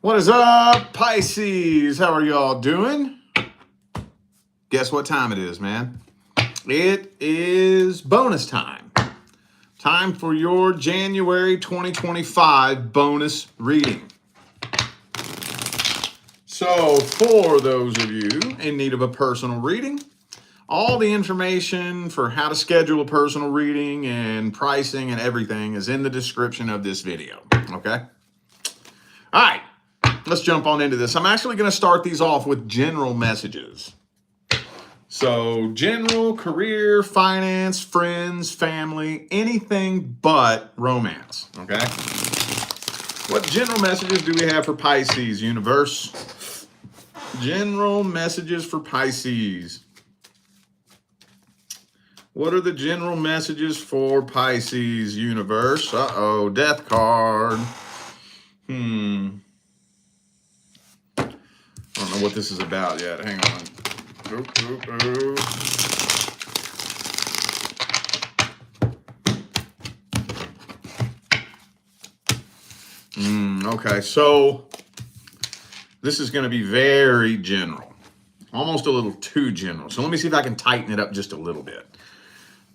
What is up, Pisces? How are y'all doing? Guess what time it is, man? It is bonus time. Time for your January 2025 bonus reading. So, for those of you in need of a personal reading, all the information for how to schedule a personal reading and pricing and everything is in the description of this video, okay? All right. Let's jump on into this. I'm actually going to start these off with general messages. So general, career, finance, friends, family, anything but romance, okay? What general messages do we have for Pisces, universe? General messages for Pisces. What are the general messages for Pisces, universe? Uh-oh, death card. I don't know what this is about yet. Hang on. Okay, so this is going to be very general. Almost a little too general. So let me see if I can tighten it up just a little bit.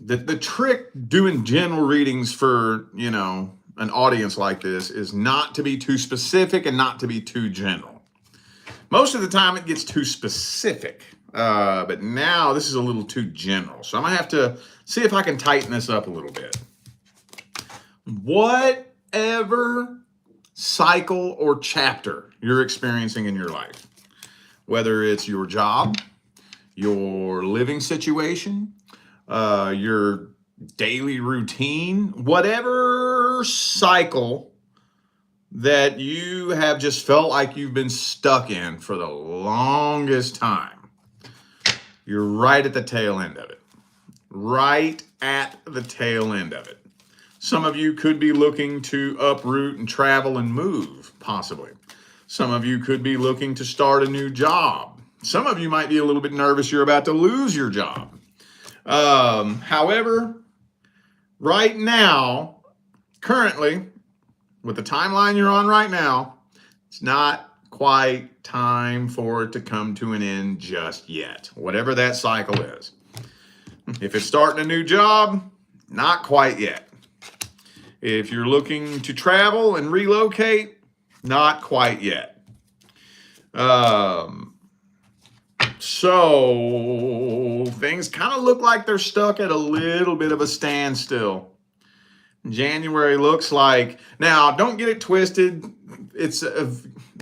The trick doing general readings for, an audience like this is not to be too specific and not to be too general. Most of the time it gets too specific, but now this is a little too general. So I'm going to have to see if I can tighten this up a little bit. Whatever cycle or chapter you're experiencing in your life, whether it's your job, your living situation, your daily routine, whatever cycle that you have just felt like you've been stuck in for the longest time, you're right at the tail end of it. Right at the tail end of it. Some of you could be looking to uproot and travel and move, possibly. Some of you could be looking to start a new job. Some of you might be a little bit nervous you're about to lose your job. However, right now, currently, with the timeline you're on right now, it's not quite time for it to come to an end just yet, whatever that cycle is. If it's starting a new job, not quite yet. If you're looking to travel and relocate, not quite yet. So things kind of look like they're stuck at a little bit of a standstill. January looks like, now don't get it twisted,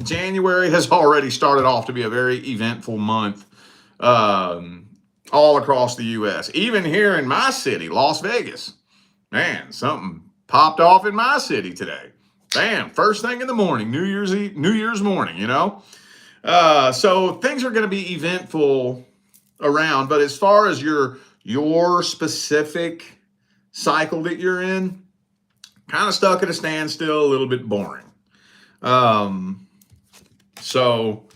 January has already started off to be a very eventful month all across the U.S. Even here in my city, Las Vegas. Man, something popped off in my city today. Bam, first thing in the morning, New Year's morning, So things are going to be eventful around, but as far as your specific cycle that you're in, kind of stuck at a standstill, a little bit boring. So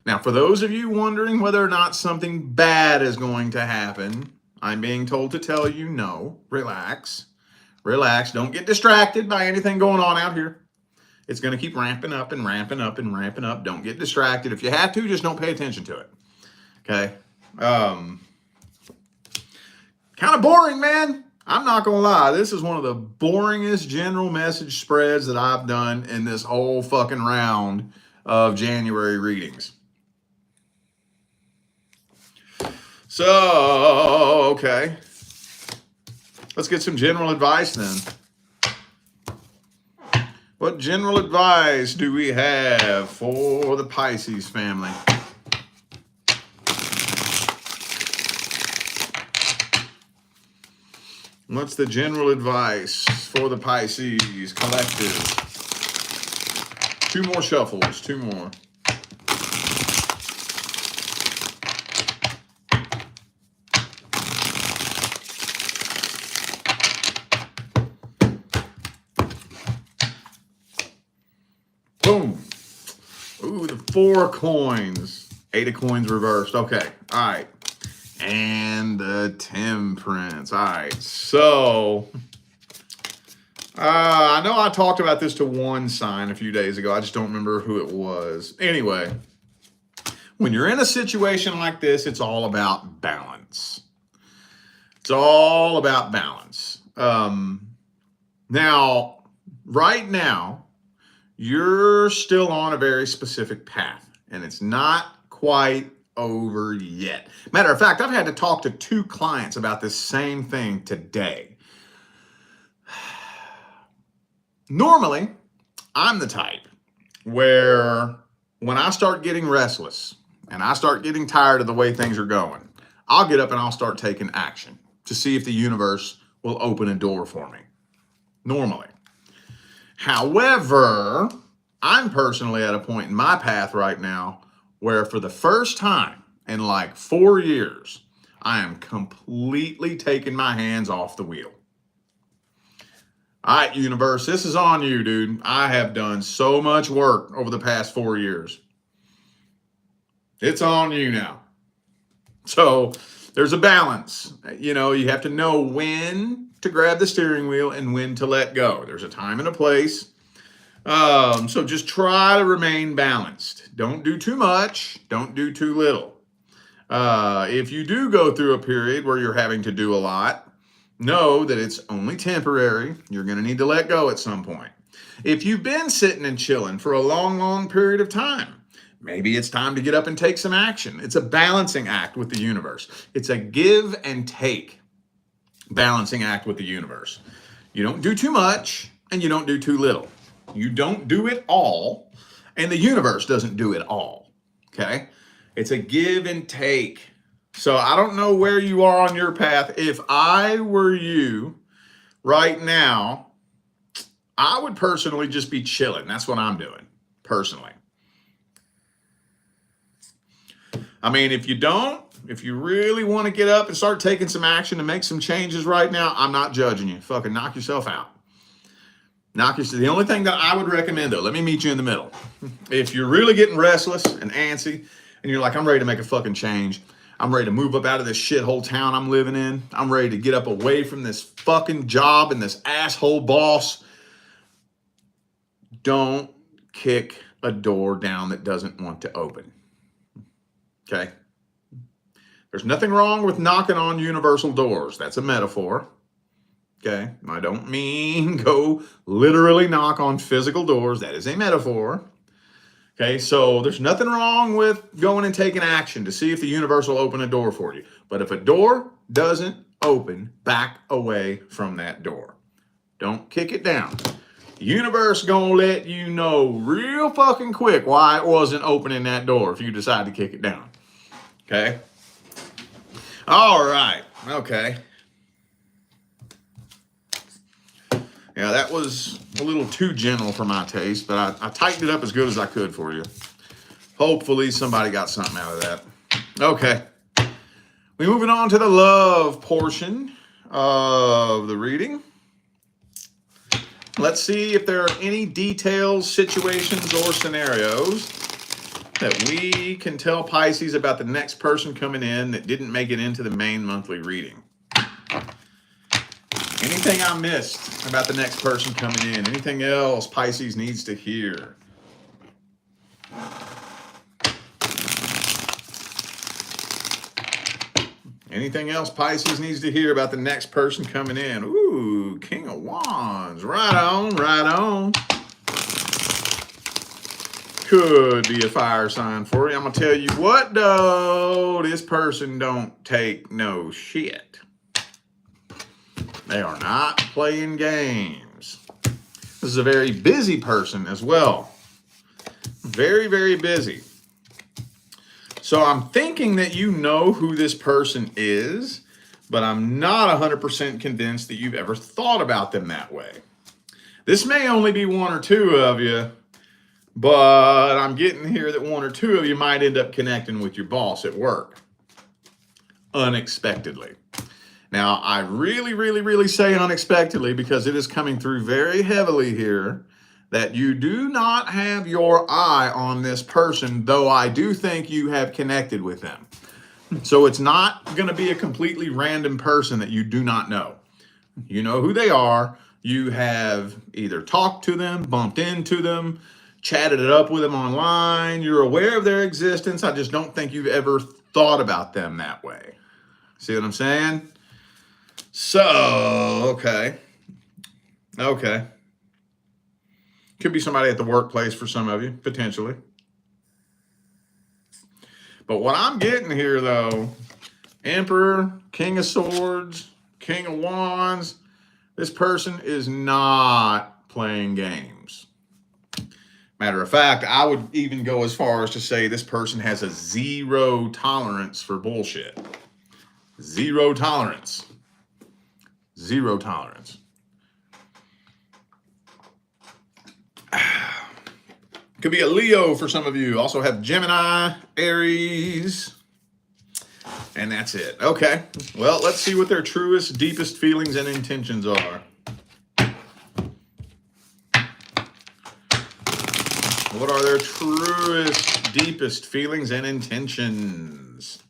now for those of you wondering whether or not something bad is going to happen, I'm being told to tell you no. Relax. Don't get distracted by anything going on out here. It's going to keep ramping up and ramping up and ramping up. Don't get distracted. If you have to, just don't pay attention to it. Okay. Kind of boring, man. I'm not going to lie. This is one of the boringest general message spreads that I've done in this whole fucking round of January readings. So, okay. Let's get some general advice then. What general advice do we have for the Pisces family? What's the general advice for the Pisces collective? Two more shuffles, two more. Boom. Ooh, the 4 coins. 8 of coins reversed. Okay. All right. And the Temperance. All right. So I know I talked about this to one sign a few days ago. I just don't remember who it was. Anyway, when you're in a situation like this, it's all about balance. It's all about balance. Now, right now, you're still on a very specific path, and it's not quite over yet. Matter of fact, I've had to talk to 2 clients about this same thing today. Normally, I'm the type where when I start getting restless and I start getting tired of the way things are going, I'll get up and I'll start taking action to see if the universe will open a door for me. Normally. However, I'm personally at a point in my path right now where for the first time in like 4 years, I am completely taking my hands off the wheel. All right, universe, this is on you, dude. I have done so much work over the past 4 years. It's on you now. So there's a balance. You know, you have to know when to grab the steering wheel and when to let go. There's a time and a place. So just try to remain balanced. Don't do too much. Don't do too little. If you do go through a period where you're having to do a lot, know that it's only temporary. You're going to need to let go at some point. If you've been sitting and chilling for a long, long period of time, maybe it's time to get up and take some action. It's a balancing act with the universe. It's a give and take balancing act with the universe. You don't do too much and you don't do too little. You don't do it all and the universe doesn't do it all. Okay? It's a give and take. So I don't know where you are on your path. If I were you right now, I would personally just be chilling. That's what I'm doing, personally. I mean, if you really want to get up and start taking some action to make some changes right now, I'm not judging you. Fucking knock yourself out. The only thing that I would recommend, though, let me meet you in the middle. If you're really getting restless and antsy and you're like, I'm ready to make a fucking change. I'm ready to move up out of this shithole town I'm living in. I'm ready to get up away from this fucking job and this asshole boss. Don't kick a door down that doesn't want to open. Okay? There's nothing wrong with knocking on universal doors. That's a metaphor. Okay? I don't mean go literally knock on physical doors. That is a metaphor. Okay, so there's nothing wrong with going and taking action to see if the universe will open a door for you. But if a door doesn't open, back away from that door. Don't kick it down. The universe gonna let you know real fucking quick why it wasn't opening that door if you decide to kick it down. Okay? All right. Okay. Yeah, that was a little too gentle for my taste, but I tightened it up as good as I could for you. Hopefully somebody got something out of that. Okay. We're moving on to the love portion of the reading. Let's see if there are any details, situations, or scenarios that we can tell Pisces about the next person coming in that didn't make it into the main monthly reading. Anything I missed about the next person coming in? Anything else Pisces needs to hear? Anything else Pisces needs to hear about the next person coming in? Ooh, King of Wands. Right on, right on. Could be a fire sign for you. I'm going to tell you what, though. This person don't take no shit. They are not playing games. This is a very busy person as well. Very, very busy. So I'm thinking that you know who this person is, but I'm not 100% convinced that you've ever thought about them that way. This may only be 1 or 2 of you, but I'm getting here that 1 or 2 of you might end up connecting with your boss at work. Unexpectedly. Now, I really say unexpectedly because it is coming through very heavily here that you do not have your eye on this person, though I do think you have connected with them. So it's not going to be a completely random person that you do not know. You know who they are. You have either talked to them, bumped into them, chatted it up with them online. You're aware of their existence. I just don't think you've ever thought about them that way. See what I'm saying? So, okay. Okay. Could be somebody at the workplace for some of you, potentially. But what I'm getting here, though, Emperor, King of Swords, King of Wands, this person is not playing games. Matter of fact, I would even go as far as to say this person has a zero tolerance for bullshit. Zero tolerance. Zero tolerance. Could be a Leo for some of you. Also have Gemini, Aries, and that's it. Okay. Well, let's see what their truest, deepest feelings and intentions are. What are their truest, deepest feelings and intentions?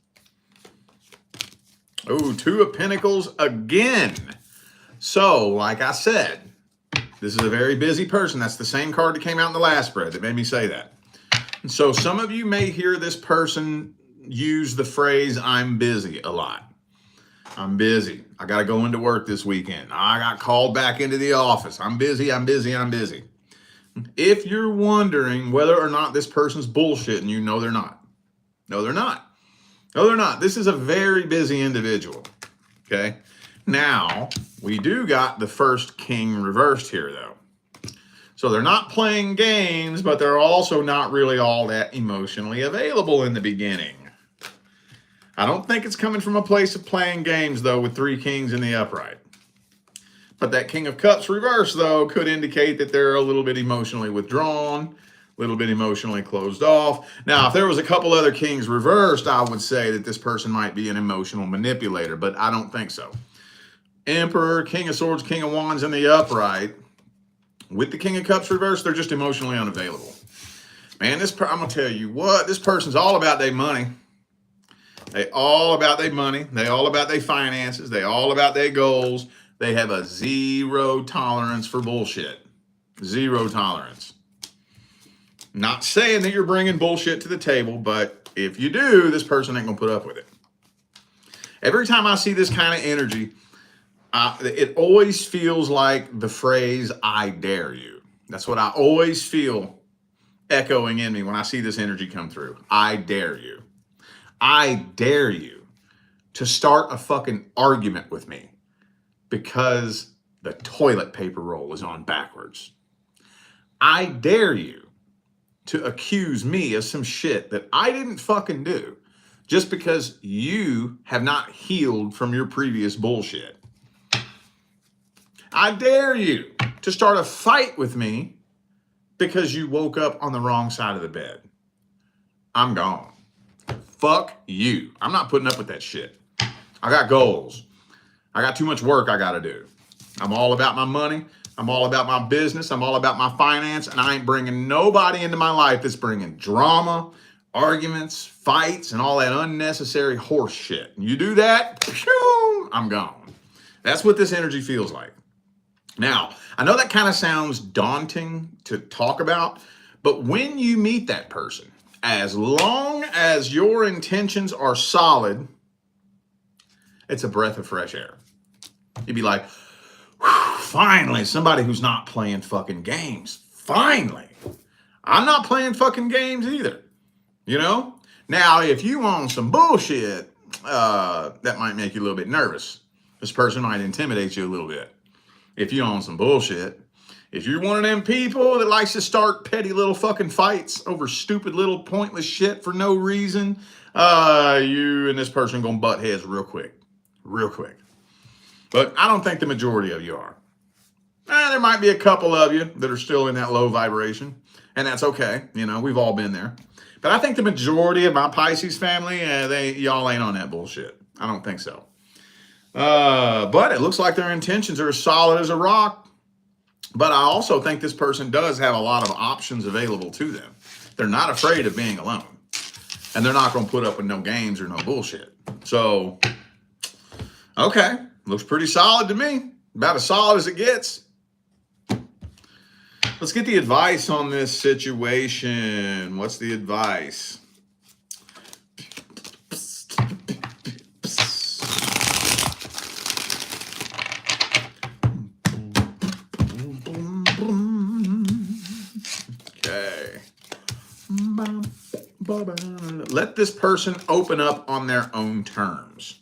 Oh, Two of Pentacles again. So, like I said, this is a very busy person. That's the same card that came out in the last spread that made me say that. And so some of you may hear this person use the phrase, I'm busy, a lot. I'm busy. I got to go into work this weekend. I got called back into the office. I'm busy, I'm busy, I'm busy. If you're wondering whether or not this person's bullshitting you, no, they're not. No, they're not. No, they're not. This is a very busy individual. Okay. Now, we do got the first king reversed here, though. So they're not playing games, but they're also not really all that emotionally available in the beginning. I don't think it's coming from a place of playing games, though, with three kings in the upright. But that King of Cups reverse, though, could indicate that they're a little bit emotionally withdrawn, a little bit emotionally closed off. Now, if there was a couple other kings reversed, I would say that this person might be an emotional manipulator, but I don't think so. Emperor, King of Swords, King of Wands in the upright. With the King of Cups reversed, they're just emotionally unavailable. Man, I'm going to tell you what, this person's all about their money. They all about their money. They all about their finances. They all about their goals. They have a zero tolerance for bullshit. Zero tolerance. Not saying that you're bringing bullshit to the table, but if you do, this person ain't going to put up with it. Every time I see this kind of energy, it always feels like the phrase, I dare you. That's what I always feel echoing in me when I see this energy come through. I dare you. I dare you to start a fucking argument with me because the toilet paper roll is on backwards. I dare you to accuse me of some shit that I didn't fucking do just because you have not healed from your previous bullshit. I dare you to start a fight with me because you woke up on the wrong side of the bed. I'm gone. Fuck you. I'm not putting up with that shit. I got goals. I got too much work I got to do. I'm all about my money. I'm all about my business. I'm all about my finance. And I ain't bringing nobody into my life that's bringing drama, arguments, fights, and all that unnecessary horse shit. You do that, I'm gone. That's what this energy feels like. Now, I know that kind of sounds daunting to talk about, but when you meet that person, as long as your intentions are solid, it's a breath of fresh air. You'd be like, finally, somebody who's not playing fucking games. Finally. I'm not playing fucking games either. You know? Now, if you want some bullshit, that might make you a little bit nervous. This person might intimidate you a little bit. If you own some bullshit, if you're one of them people that likes to start petty little fucking fights over stupid little pointless shit for no reason, you and this person gonna butt heads real quick. Real quick. But I don't think the majority of you are. There might be a couple of you that are still in that low vibration, and that's okay. You know, we've all been there. But I think the majority of my Pisces family, y'all ain't on that bullshit. I don't think so. But it looks like their intentions are as solid as a rock. But I also think this person does have a lot of options available to them. They're not afraid of being alone. And they're not going to put up with no games or no bullshit. So, okay. Looks pretty solid to me. About as solid as it gets. Let's get the advice on this situation. What's the advice? Okay. Let this person open up on their own terms.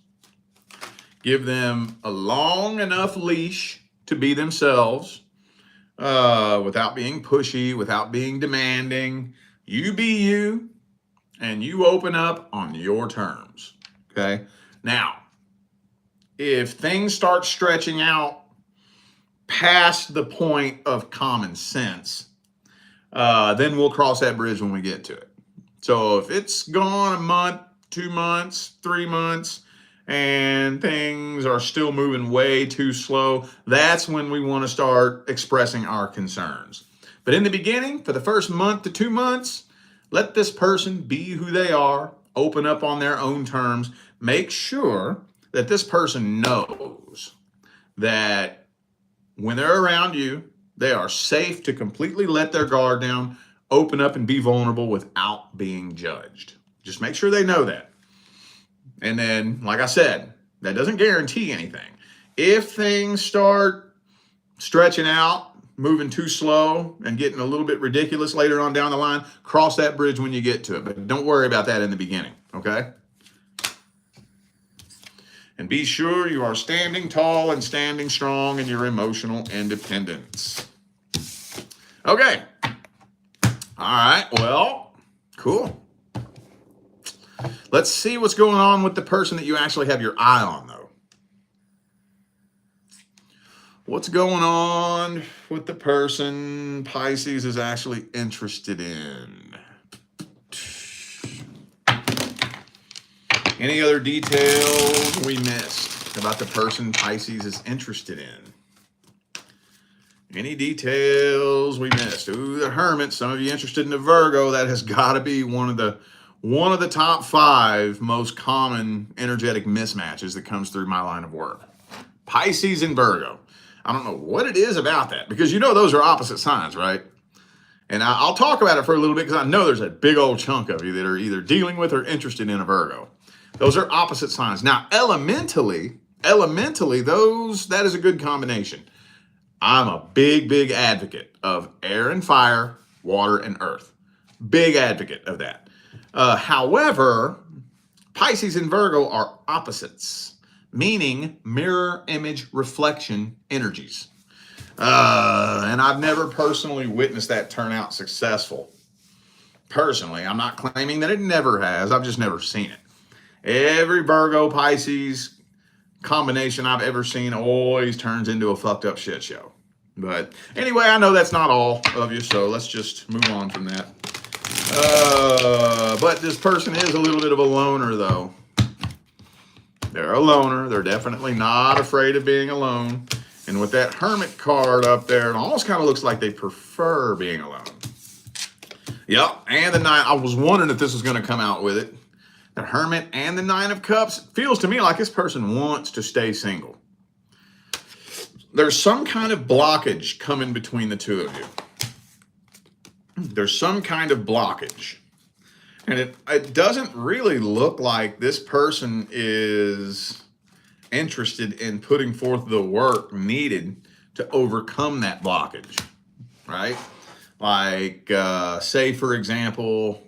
Give them a long enough leash to be themselves, without being pushy, without being demanding. You be you, and you open up on your terms. Okay? Now, if things start stretching out past the point of common sense, then we'll cross that bridge when we get to it. So if it's gone a month, 2 months, 3 months, and things are still moving way too slow, that's when we want to start expressing our concerns. But in the beginning, for the first month to 2 months, let this person be who they are, open up on their own terms. Make sure that this person knows that when they're around you, they are safe to completely let their guard down, open up and be vulnerable without being judged. Just make sure they know that. And then, like I said, that doesn't guarantee anything. If things start stretching out, moving too slow, and getting a little bit ridiculous later on down the line, cross that bridge when you get to it. But don't worry about that in the beginning, okay? And be sure you are standing tall and standing strong in your emotional independence. Okay. All right, well, cool. Let's see what's going on with the person that you actually have your eye on, though. What's going on with the person Pisces is actually interested in? Any other details we missed about the person Pisces is interested in? Any details we missed? Ooh, the Hermit. Some of you interested in the Virgo. That has got to be one of the top 5 most common energetic mismatches that comes through my line of work. Pisces and Virgo. I don't know what it is about that, because you know those are opposite signs, right? And I'll talk about it for a little bit because I know there's a big old chunk of you that are either dealing with or interested in a Virgo. Those are opposite signs. Now, elementally, that is a good combination. I'm a big advocate of air and fire, water and earth. Big advocate of that. However, Pisces and Virgo are opposites, meaning mirror image reflection energies. And I've never personally witnessed that turn out successful. Personally, I'm not claiming that it never has. I've just never seen it. Every Virgo Pisces combination I've ever seen always turns into a fucked up shit show. But anyway, I know that's not all of you, so let's just move on from that. But this person is a little bit of a loner, though. They're a loner. They're definitely not afraid of being alone. And with that Hermit card up there, it almost kind of looks like they prefer being alone. Yep, and the 9. I was wondering if this was going to come out with it. The Hermit and the 9 of Cups. Feels to me like this person wants to stay single. There's some kind of blockage coming between the two of you. There's some kind of blockage. And it doesn't really look like this person is interested in putting forth the work needed to overcome that blockage, right? Like, say for example,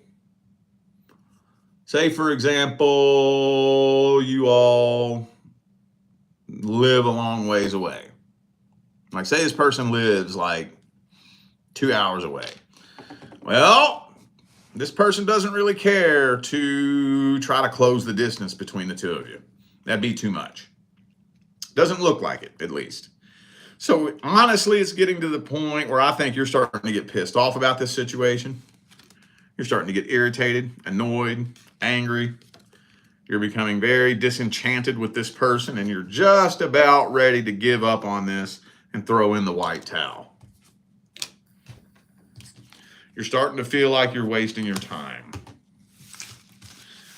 you all live a long ways away. Like, say this person lives like 2 hours away. Well, this person doesn't really care to try to close the distance between the two of you. That'd be too much. Doesn't look like it, at least. So honestly, it's getting to the point where I think you're starting to get pissed off about this situation. You're starting to get irritated, annoyed, angry. You're becoming very disenchanted with this person, and you're just about ready to give up on this and throw in the white towel. You're starting to feel like you're wasting your time.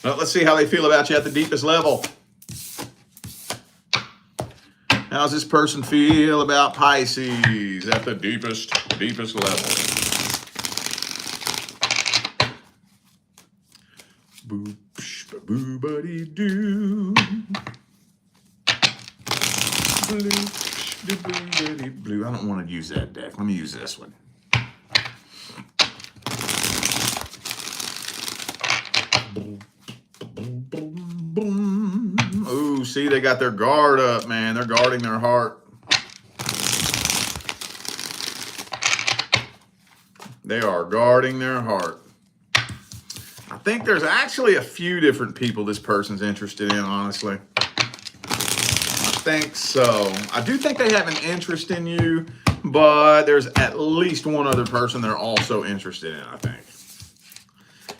Well, let's see how they feel about you at the deepest level. How's this person feel about Pisces at the deepest level? Boop, boo, buddy, doo. Blue. I don't want to use that deck. Let me use this one. Ooh, see, they got their guard up, man. They're guarding their heart. They are guarding their heart. I think there's actually a few different people this person's interested in, honestly. I think so. I do think they have an interest in you, but there's at least one other person they're also interested in, I think.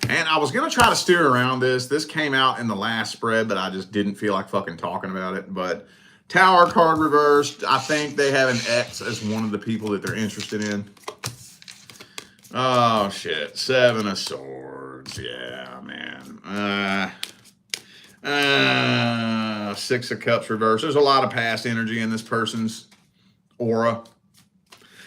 And I was going to try to steer around this. This came out in the last spread, but I just didn't feel like fucking talking about it. But Tower card reversed. I think they have an X as one of the people that they're interested in. Oh, shit. Seven of Swords. Yeah, man. Six of Cups reversed. There's a lot of past energy in this person's aura.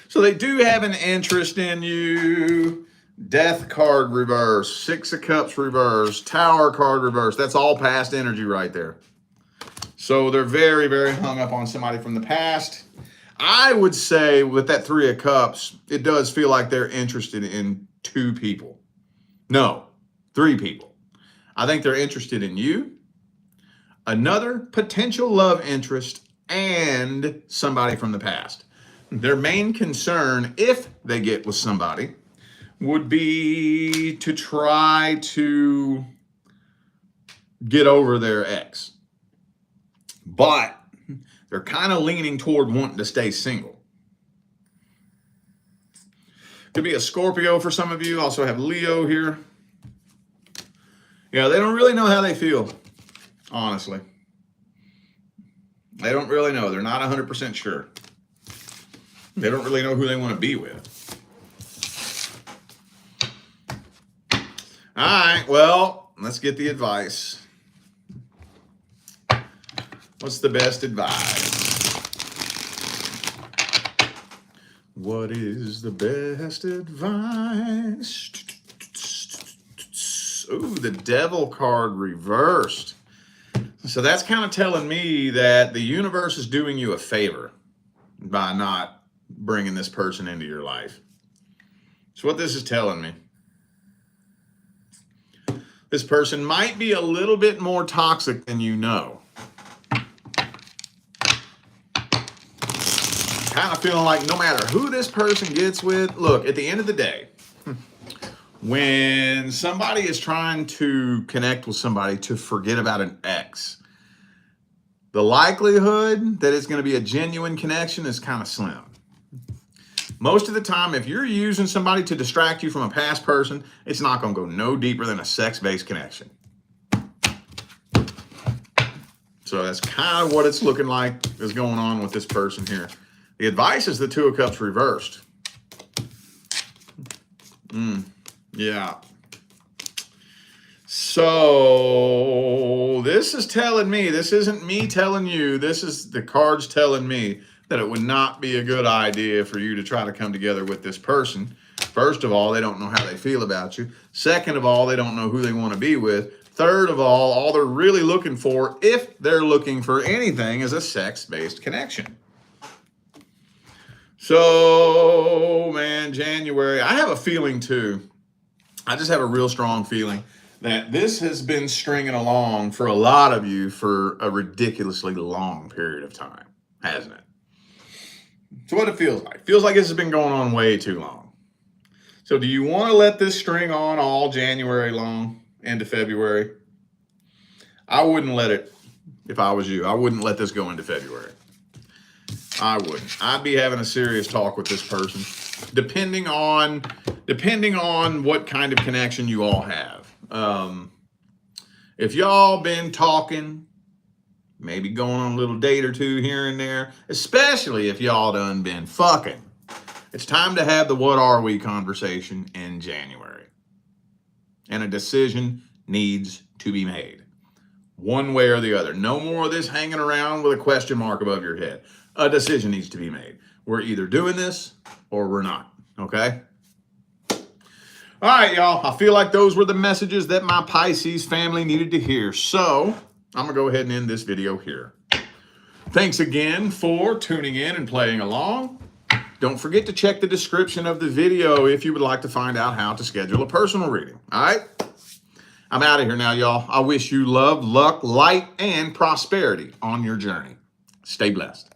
So they do have an interest in you. Death card reverse, Six of Cups reverse, Tower card reverse. That's all past energy right there. So they're very, very hung up on somebody from the past. I would say with that Three of Cups, it does feel like they're interested in two people. No, three people. I think they're interested in you, another potential love interest, and somebody from the past. Their main concern, if they get with somebody, would be to try to get over their ex. But they're kind of leaning toward wanting to stay single. Could be a Scorpio for some of you. Also have Leo here. Yeah, they don't really know how they feel, honestly. They don't really know. They're not 100% sure. They don't really know who they want to be with. All right, well, let's get the advice. What's the best advice? What is the best advice? Ooh, the Devil card reversed. So that's kind of telling me that the universe is doing you a favor by not bringing this person into your life. So what this is telling me. This person might be a little bit more toxic than you know. Kind of feeling like no matter who this person gets with, look, at the end of the day, when somebody is trying to connect with somebody to forget about an ex, the likelihood that it's going to be a genuine connection is kind of slim. Most of the time, if you're using somebody to distract you from a past person, it's not going to go no deeper than a sex-based connection. So that's kind of what it's looking like is going on with this person here. The advice is the Two of Cups reversed. Yeah. So this is telling me, this isn't me telling you, this is the cards telling me that it would not be a good idea for you to try to come together with this person. First of all, they don't know how they feel about you. Second of all, they don't know who they want to be with. Third of all they're really looking for, if they're looking for anything, is a sex-based connection. So, man, January, I have a feeling too. I just have a real strong feeling that this has been stringing along for a lot of you for a ridiculously long period of time, hasn't it? So what it feels like. It feels like this has been going on way too long. So do you want to let this string on all January long into February? I wouldn't let it, if I was you. I wouldn't let this go into February. I wouldn't. I'd be having a serious talk with this person, depending on what kind of connection you all have. If y'all been talking, maybe going on a little date or two here and there, especially if y'all done been fucking, it's time to have the what are we conversation in January. And a decision needs to be made. one way or the other. No more of this hanging around with a question mark above your head. A decision needs to be made. We're either doing this or we're not, okay? All right, y'all. I feel like those were the messages that my Pisces family needed to hear. So I'm going to go ahead and end this video here. Thanks again for tuning in and playing along. Don't forget to check the description of the video if you would like to find out how to schedule a personal reading. All right? I'm out of here now, y'all. I wish you love, luck, light, and prosperity on your journey. Stay blessed.